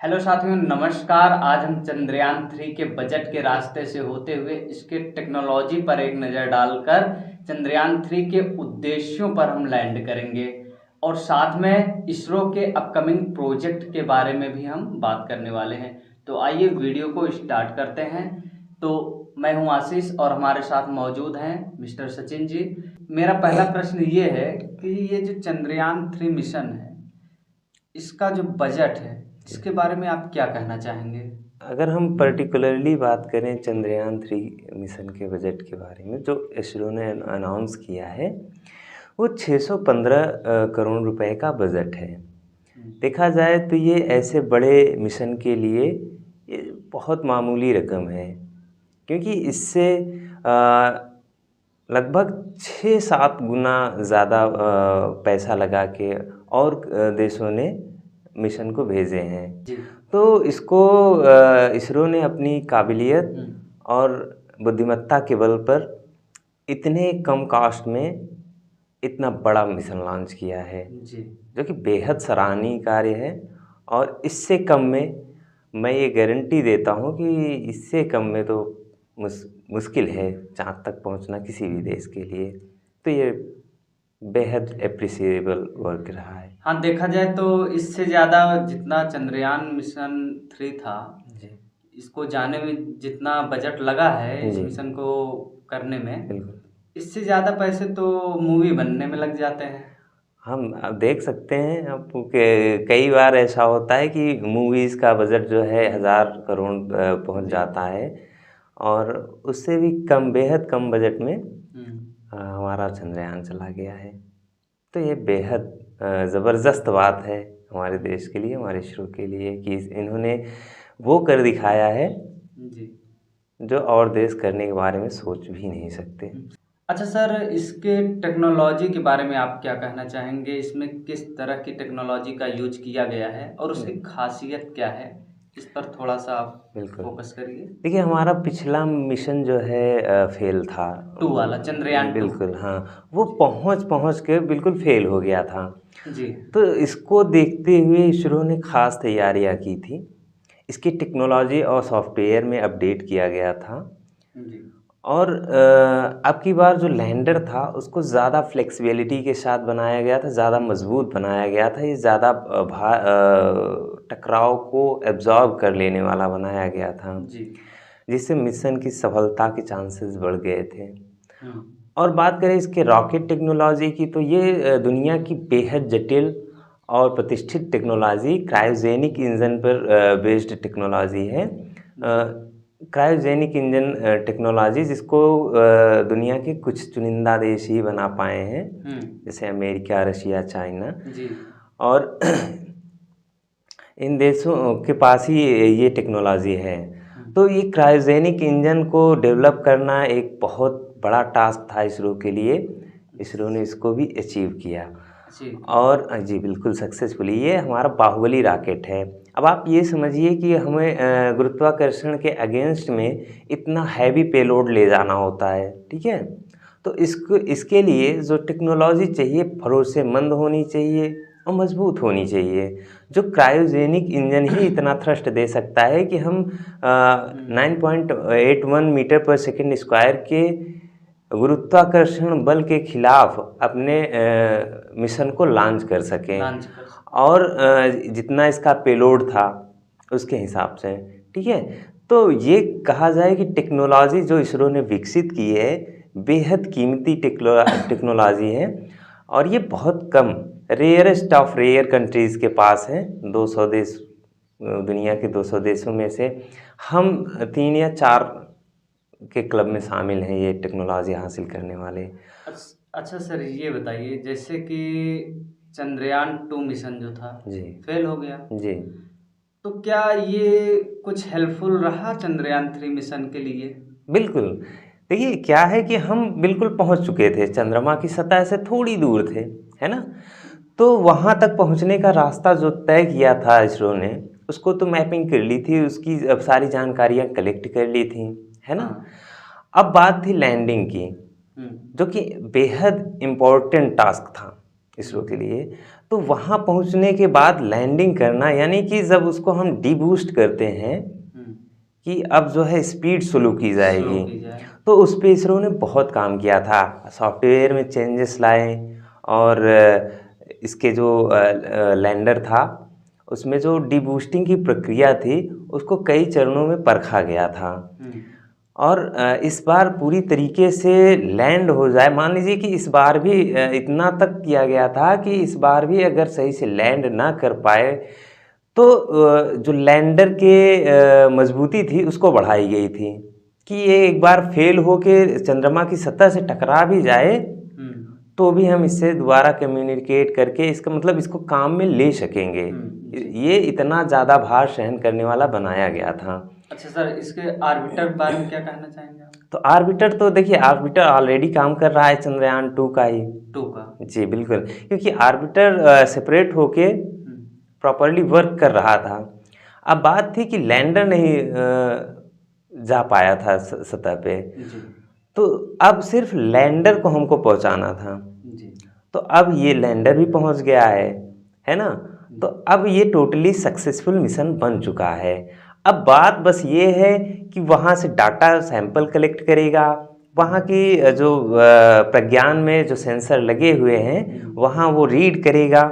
Hello साथियों, नमस्कार। आज हम चंद्रयान 3 के बजट के रास्ते से होते हुए इसके टेक्नोलॉजी पर एक नज़र डालकर चंद्रयान 3 के उद्देश्यों पर हम लैंड करेंगे और साथ में इसरो के अपकमिंग प्रोजेक्ट के बारे में भी हम बात करने वाले हैं। तो आइए वीडियो को स्टार्ट करते हैं। तो मैं हूं आशीष और हमारे साथ मौजूद हैं मिस्टर सचिन जी। मेरा पहला प्रश्न ये है कि ये जो चंद्रयान 3 मिशन है, इसका जो बजट है, इसके बारे में आप क्या कहना चाहेंगे? अगर हम पर्टिकुलरली बात करें चंद्रयान 3 मिशन के बजट के बारे में, जो इसरो ने अनाउंस किया है, वो 615 करोड़ रुपए का बजट है। देखा जाए तो ये ऐसे बड़े मिशन के लिए ये बहुत मामूली रकम है, क्योंकि इससे लगभग 6-7 गुना ज़्यादा पैसा लगा के और देशों ने मिशन को भेजे हैं। जी। तो इसको इसरो ने अपनी काबिलियत और बुद्धिमत्ता के बल पर इतने कम कॉस्ट में इतना बड़ा मिशन लॉन्च किया है, जी। जो कि बेहद सराहनीय कार्य है। और इससे कम में मैं ये गारंटी देता हूँ कि इससे कम में तो मुश्किल है चाँद तक पहुँचना किसी भी देश के लिए। तो ये बेहद एप्रिसिएबल वर्क रहा है। हाँ, देखा जाए तो इससे ज़्यादा जितना चंद्रयान मिशन 3 था, जी, इसको जाने में जितना बजट लगा है इस जी, मिशन को करने में, बिल्कुल। इससे ज़्यादा पैसे तो मूवी बनने में लग जाते हैं। हम अब देख सकते हैं अब कि कई बार ऐसा होता है कि मूवीज़ का बजट जो है 1000 करोड़ पहुंच जाता है, और उससे भी कम, बेहद कम बजट में हमारा चंद्रयान चला गया है। तो ये बेहद ज़बरदस्त बात है हमारे देश के लिए, हमारे इसरो के लिए, कि इन्होंने वो कर दिखाया है जी। जो और देश करने के बारे में सोच भी नहीं सकते। अच्छा सर, इसके टेक्नोलॉजी के बारे में आप क्या कहना चाहेंगे? इसमें किस तरह की टेक्नोलॉजी का यूज किया गया है और उसकी खासियत क्या है? इस पर थोड़ा-सा आप बिल्कुल। फोकस करिए। देखिए, हमारा पिछला मिशन जो है फेल था। 2 वाला चंद्रयान 2। बिल्कुल, हाँ, वो पहुँच के बिल्कुल फेल हो गया था। जी। तो इसको देखते हुए इसरो ने ख़ास तैयारियाँ की थी। इसकी टेक्नोलॉजी और सॉफ्टवेयर में अपडेट किया गया था। जी। और अब की बार जो लैंडर था उसको ज़्यादा फ्लेक्सिबिलिटी के साथ बनाया गया था, ज़्यादा मज़बूत बनाया गया था। ये ज़्यादा टकराव को एब्ज़ॉर्ब कर लेने वाला बनाया गया था, जी। जिससे मिशन की सफलता के चांसेस बढ़ गए थे। हुँ। और बात करें इसके रॉकेट टेक्नोलॉजी की, तो ये दुनिया की बेहद जटिल और प्रतिष्ठित टेक्नोलॉजी क्रायोजेनिक इंजन पर बेस्ड टेक्नोलॉजी है। क्रायोजेनिक इंजन टेक्नोलॉजी जिसको दुनिया के कुछ चुनिंदा देश ही बना पाए हैं, जैसे अमेरिका, रशिया, चाइना। जी। और इन देशों के पास ही ये टेक्नोलॉजी है। तो ये क्रायोजेनिक इंजन को डेवलप करना एक बहुत बड़ा टास्क था इसरो के लिए। इसरो ने इसको भी अचीव किया। जी। और जी बिल्कुल सक्सेसफुली। ये हमारा बाहुबली रॉकेट है। अब आप ये समझिए कि हमें गुरुत्वाकर्षण के अगेंस्ट में इतना हैवी पेलोड ले जाना होता है, ठीक है? तो इसके लिए जो टेक्नोलॉजी चाहिए, भरोसेमंद होनी चाहिए और मजबूत होनी चाहिए। जो क्रायोजेनिक इंजन ही इतना थ्रस्ट दे सकता है कि हम 9.81 मीटर पर सेकंड स्क्वायर के गुरुत्वाकर्षण बल के खिलाफ अपने मिशन को लॉन्च कर सकें। और जितना इसका पेलोड था उसके हिसाब से, ठीक है? तो ये कहा जाए कि टेक्नोलॉजी जो इसरो ने विकसित की है बेहद कीमती टेक्नोलॉजी है, और ये बहुत कम, रेयरेस्ट ऑफ रेयर कंट्रीज़ के पास है। 200 देश, दुनिया के 200 देशों में से हम 3 या 4 के क्लब में शामिल हैं ये टेक्नोलॉजी हासिल करने वाले। अच्छा सर, ये बताइए जैसे कि चंद्रयान 2 मिशन जो था, जी, फेल हो गया, जी। तो क्या ये कुछ हेल्पफुल रहा चंद्रयान 3 मिशन के लिए? बिल्कुल। देखिए, क्या है कि हम बिल्कुल पहुंच चुके थे, चंद्रमा की सतह से थोड़ी दूर थे, है ना? तो वहां तक पहुंचने का रास्ता जो तय किया था इसरो ने, उसको तो मैपिंग कर ली थी, उसकी अब सारी जानकारियां कलेक्ट कर ली थी, है ना? अब बात थी लैंडिंग की, जो कि बेहद इम्पोर्टेंट टास्क था इसरो के लिए। तो वहाँ पहुँचने के बाद लैंडिंग करना, यानी कि जब उसको हम डीबूस्ट करते हैं कि अब जो है स्पीड स्लो की जाएगी, तो उस पे इसरो ने बहुत काम किया था, सॉफ्टवेयर में चेंजेस लाए और इसके जो लैंडर था उसमें जो डीबूस्टिंग की प्रक्रिया थी उसको कई चरणों में परखा गया था और इस बार पूरी तरीके से लैंड हो जाए। मान लीजिए कि इस बार भी इतना तक किया गया था कि इस बार भी अगर सही से लैंड ना कर पाए तो जो लैंडर के मजबूती थी उसको बढ़ाई गई थी कि ये एक बार फेल हो के चंद्रमा की सतह से टकरा भी जाए तो भी हम इससे दोबारा कम्युनिकेट करके इसका मतलब इसको काम में ले सकेंगे। ये इतना ज़्यादा भार सहन करने वाला बनाया गया था। अच्छा सर, इसके आर्बिटर के बारे में क्या कहना चाहेंगे आप? तो आर्बिटर तो देखिए, आर्बिटर ऑलरेडी काम कर रहा है चंद्रयान 2 का ही। 2 का जी बिल्कुल, क्योंकि आर्बिटर सेपरेट होके प्रॉपरली वर्क कर रहा था। अब बात थी कि लैंडर नहीं जा पाया था सतह पे, तो अब सिर्फ लैंडर को हमको पहुंचाना था जी। तो अब ये लैंडर भी पहुंच गया है ना। तो अब ये टोटली सक्सेसफुल मिशन बन चुका है। अब बात बस ये है कि वहाँ से डाटा सैंपल कलेक्ट करेगा, वहाँ की जो प्रज्ञान में जो सेंसर लगे हुए हैं वहाँ वो रीड करेगा,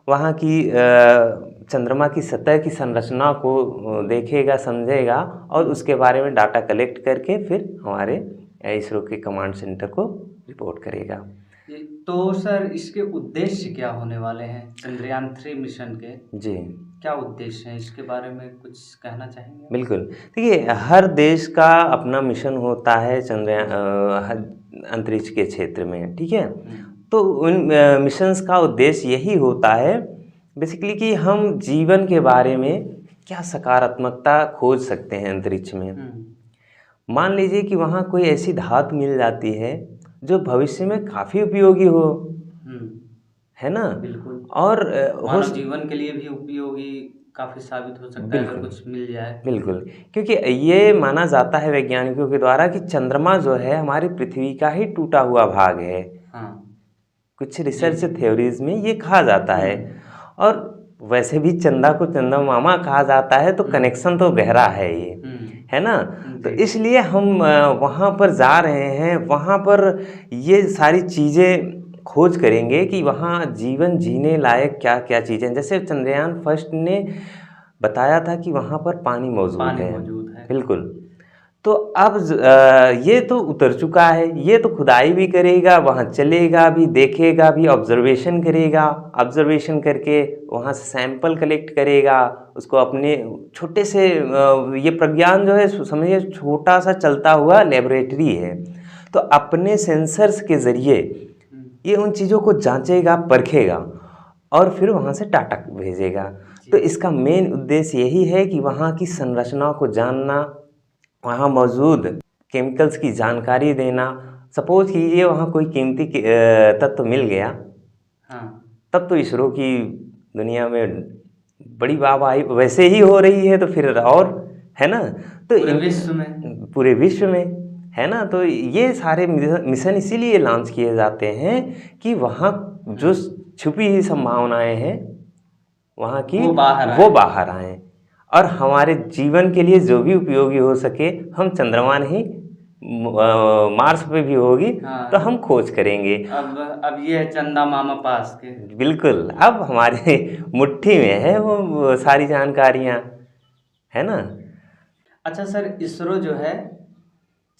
वहाँ की चंद्रमा की सतह की संरचना को देखेगा, समझेगा और उसके बारे में डाटा कलेक्ट करके फिर हमारे इसरो के कमांड सेंटर को रिपोर्ट करेगा। तो सर इसके उद्देश्य क्या होने वाले हैं चंद्रयान 3 मिशन के? जी, क्या उद्देश्य हैं इसके बारे में कुछ कहना चाहेंगे? बिल्कुल, देखिए हर देश का अपना मिशन होता है चंद्रयान अंतरिक्ष के क्षेत्र में, ठीक है। तो उन मिशंस का उद्देश्य यही होता है बेसिकली कि हम जीवन के बारे में क्या सकारात्मकता खोज सकते हैं अंतरिक्ष में। मान लीजिए कि वहाँ कोई ऐसी धातु मिल जाती है जो भविष्य में काफ़ी उपयोगी हो, है ना। बिल्कुल। और मानव जीवन के लिए भी उपयोगी काफ़ी साबित हो सकता है अगर कुछ मिल जाए। बिल्कुल, क्योंकि ये माना जाता है वैज्ञानिकों के द्वारा कि चंद्रमा जो है हमारी पृथ्वी का ही टूटा हुआ भाग है। कुछ रिसर्च थ्योरीज में ये कहा जाता है और वैसे भी चंदा को चंदा मामा कहा जाता है, तो कनेक्शन तो गहरा है ये, है ना। तो इसलिए हम वहाँ पर जा रहे हैं, वहाँ पर ये सारी चीज़ें खोज करेंगे कि वहाँ जीवन जीने लायक क्या क्या चीज़ें। जैसे चंद्रयान फर्स्ट ने बताया था कि वहाँ पर पानी मौजूद है। बिल्कुल। तो अब ये तो उतर चुका है, ये तो खुदाई भी करेगा, वहाँ चलेगा भी, देखेगा भी, ऑब्जर्वेशन करेगा, ऑब्जर्वेशन करके वहाँ से सैंपल कलेक्ट करेगा, उसको अपने छोटे से ये प्रज्ञान जो है समझिए छोटा सा चलता हुआ लेबोरेटरी है। तो अपने सेंसर्स के ज़रिए ये उन चीज़ों को जांचेगा, परखेगा और फिर वहाँ से डाटा भेजेगा। तो इसका मेन उद्देश्य यही है कि वहाँ की संरचना को जानना, वहाँ मौजूद केमिकल्स की जानकारी देना। सपोज कीजिए वहाँ कोई कीमती तत्व मिल गया, तब तो इसरो की दुनिया में बड़ी वाहवाही वैसे ही हो रही है, तो फिर और है ना, तो पूरे विश्व में है ना। तो ये सारे मिशन इसीलिए लॉन्च किए जाते हैं कि वहाँ जो छुपी हुई संभावनाएं हैं वहाँ की वो बाहर आएँ और हमारे जीवन के लिए जो भी उपयोगी हो सके, हम चंद्रमा नहीं मार्स पे भी होगी तो हम खोज करेंगे। अब ये है चंदा मामा पास के। बिल्कुल, अब हमारे मुट्ठी में है वो सारी जानकारियाँ, है ना। अच्छा सर, इसरो जो है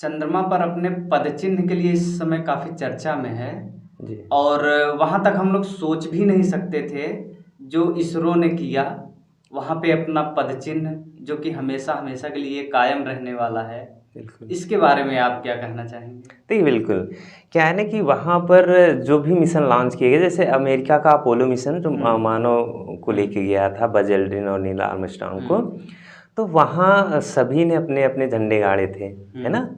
चंद्रमा पर अपने पदचिन्ह के लिए इस समय काफ़ी चर्चा में है जी। और वहाँ तक हम लोग सोच भी नहीं सकते थे जो इसरो ने किया, वहाँ पे अपना पदचिन्ह जो कि हमेशा हमेशा के लिए कायम रहने वाला है। इसके बारे में आप क्या कहना चाहेंगे? देखिए बिल्कुल, क्या है ना कि वहाँ पर जो भी मिशन लॉन्च किए गए, जैसे अमेरिका का अपोलो मिशन जो मानव को लेके गया था, बज एल्ड्रिन और नील आर्मस्ट्रांग को, तो वहाँ सभी ने अपने अपने झंडे गाड़े थे, है ना।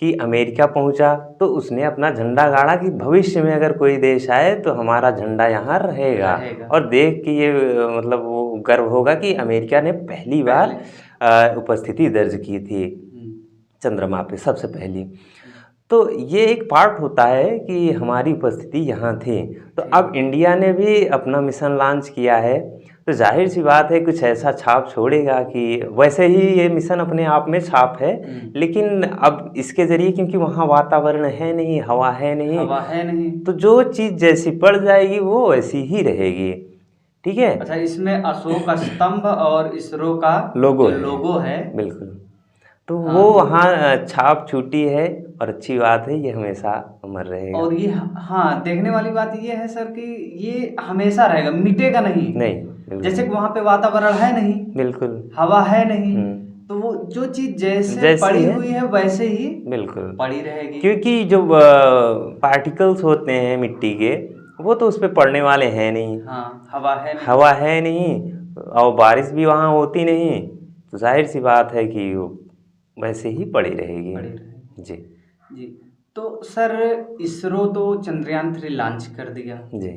कि अमेरिका पहुंचा तो उसने अपना झंडा गाड़ा कि भविष्य में अगर कोई देश आए तो हमारा झंडा यहाँ रहेगा। और देख के ये मतलब वो गर्व होगा कि अमेरिका ने पहली बार उपस्थिति दर्ज की थी चंद्रमा पे, सबसे पहली। तो ये एक पार्ट होता है कि हमारी उपस्थिति यहाँ थी। तो अब इंडिया ने भी अपना मिशन लॉन्च किया है, तो जाहिर सी बात है कुछ ऐसा छाप छोड़ेगा कि वैसे ही ये मिशन अपने आप में छाप है, लेकिन अब इसके ज़रिए क्योंकि वहाँ वातावरण है नहीं, हवा है नहीं, तो जो चीज़ जैसी पड़ जाएगी वो वैसी ही रहेगी। ठीक है। अच्छा, इसमें अशोक स्तंभ और इसरो का लोगो है। बिल्कुल। तो हाँ, वो वहाँ छाप छूटी है और अच्छी बात है, ये हमेशा अमर रहेगा। और ये हाँ, देखने वाली बात ये है सर कि ये हमेशा रहेगा, मिटेगा नहीं। जैसे कि वहाँ पे वातावरण है नहीं, बिल्कुल, हवा है नहीं, तो वो जो चीज जैसे पड़ी हुई है वैसे ही बिल्कुल पड़ी रहेगी। क्योंकि जो पार्टिकल्स होते हैं मिट्टी के, वो तो उस पर पड़ने वाले हैं नहीं। हाँ, हवा है नहीं और बारिश भी वहाँ होती नहीं, तो जाहिर सी बात है कि वो वैसे ही पड़ी रहेगी। जी जी। तो सर इसरो तो चंद्रयान 3 लॉन्च कर दिया जी,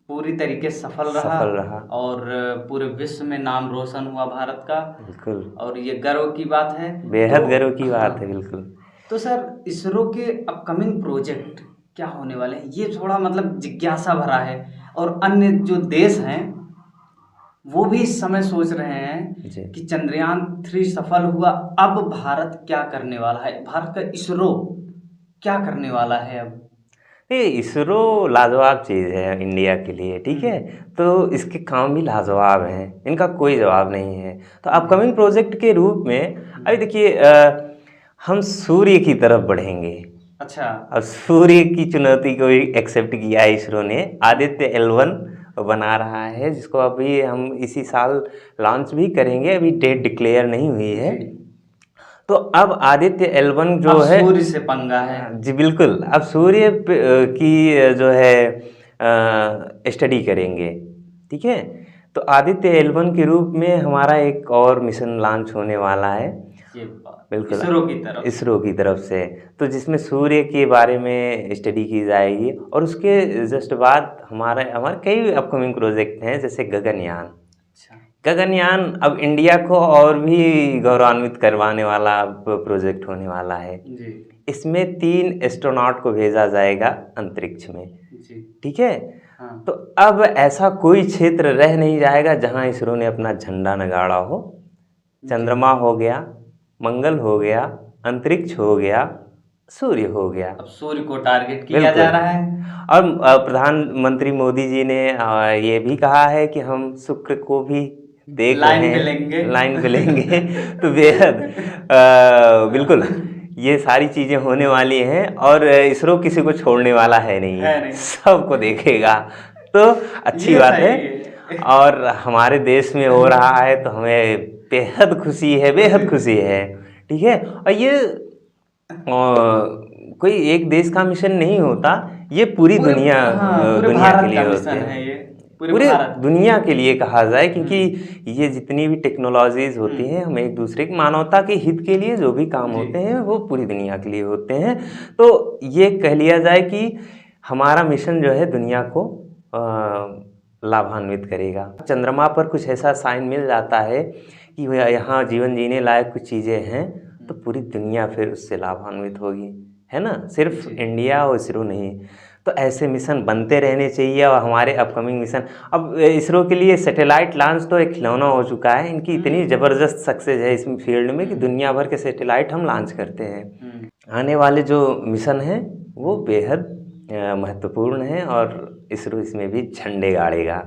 पूरी तरीके सफल रहा और पूरे विश्व में नाम रोशन हुआ भारत का। बिल्कुल, और ये गर्व की बात है, बेहद गर्व की बात है। बिल्कुल। तो सर इसरो के अपकमिंग प्रोजेक्ट क्या होने वाले हैं, ये थोड़ा मतलब जिज्ञासा भरा है। और अन्य जो देश हैं वो भी इस समय सोच रहे हैं कि चंद्रयान 3 सफल हुआ, अब भारत क्या करने वाला है, भारत का इसरो क्या करने वाला है। अब इसरो लाजवाब चीज़ है इंडिया के लिए। ठीक है, तो इसके काम भी लाजवाब हैं, इनका कोई जवाब नहीं है। तो अपकमिंग प्रोजेक्ट के रूप में अभी देखिए हम सूर्य की तरफ बढ़ेंगे। अच्छा, अब सूर्य की चुनौती को एक्सेप्ट किया है इसरो ने, आदित्य L1 बना रहा है, जिसको अभी हम इसी साल लॉन्च भी करेंगे, अभी डेट डिक्लेयर नहीं हुई है। तो अब आदित्य L1 जो है सूर्य से पंगा है। जी बिल्कुल, अब सूर्य की जो है स्टडी करेंगे। ठीक है, तो आदित्य L1 के रूप में हमारा एक और मिशन लॉन्च होने वाला है, बिल्कुल इसरो की तरफ से, तो जिसमें सूर्य के बारे में स्टडी की जाएगी। और उसके जस्ट बाद हमारे कई अपकमिंग प्रोजेक्ट हैं, जैसे गगनयान। गगनयान अब इंडिया को और भी गौरवान्वित करवाने वाला प्रोजेक्ट होने वाला है। इसमें 3 एस्ट्रोनॉट को भेजा जाएगा अंतरिक्ष में। ठीक है, हाँ। तो अब ऐसा कोई क्षेत्र रह नहीं जाएगा जहां इसरो ने अपना झंडा न गाड़ा हो। चंद्रमा हो गया, मंगल हो गया, अंतरिक्ष हो गया, सूर्य हो गया। अब सूर्य को टारगेट किया जा रहा है। और प्रधानमंत्री मोदी जी ने ये भी कहा है कि हम शुक्र को भी देख रहे हैं, लाइन पे लेंगे। तो बेहद बिल्कुल ये सारी चीज़ें होने वाली हैं और इसरो किसी को छोड़ने वाला है नहीं, सबको देखेगा। तो अच्छी बात है और हमारे देश में हो रहा है तो हमें बेहद खुशी है, बेहद खुशी है। ठीक है, और ये कोई एक देश का मिशन नहीं होता, ये पूरी दुनिया के लिए होता है, पूरे दुनिया के लिए कहा जाए, क्योंकि ये जितनी भी टेक्नोलॉजीज होती हैं, हम एक दूसरे की मानवता के हित के लिए जो भी काम होते हैं वो पूरी दुनिया के लिए होते हैं। तो ये कह लिया जाए कि हमारा मिशन जो है दुनिया को लाभान्वित करेगा। चंद्रमा पर कुछ ऐसा साइन मिल जाता है कि यहाँ जीवन जीने लायक कुछ चीज़ें हैं, तो पूरी दुनिया फिर उससे लाभान्वित होगी, है ना, सिर्फ इंडिया और इसरो नहीं। तो ऐसे मिशन बनते रहने चाहिए। और हमारे अपकमिंग मिशन, अब इसरो के लिए सैटेलाइट लॉन्च तो एक खिलौना हो चुका है, इनकी इतनी ज़बरदस्त सक्सेस है इस फील्ड में कि दुनिया भर के सैटेलाइट हम लॉन्च करते हैं। आने वाले जो मिशन हैं वो बेहद महत्वपूर्ण हैं और इसरो इसमें भी झंडे गाड़ेगा।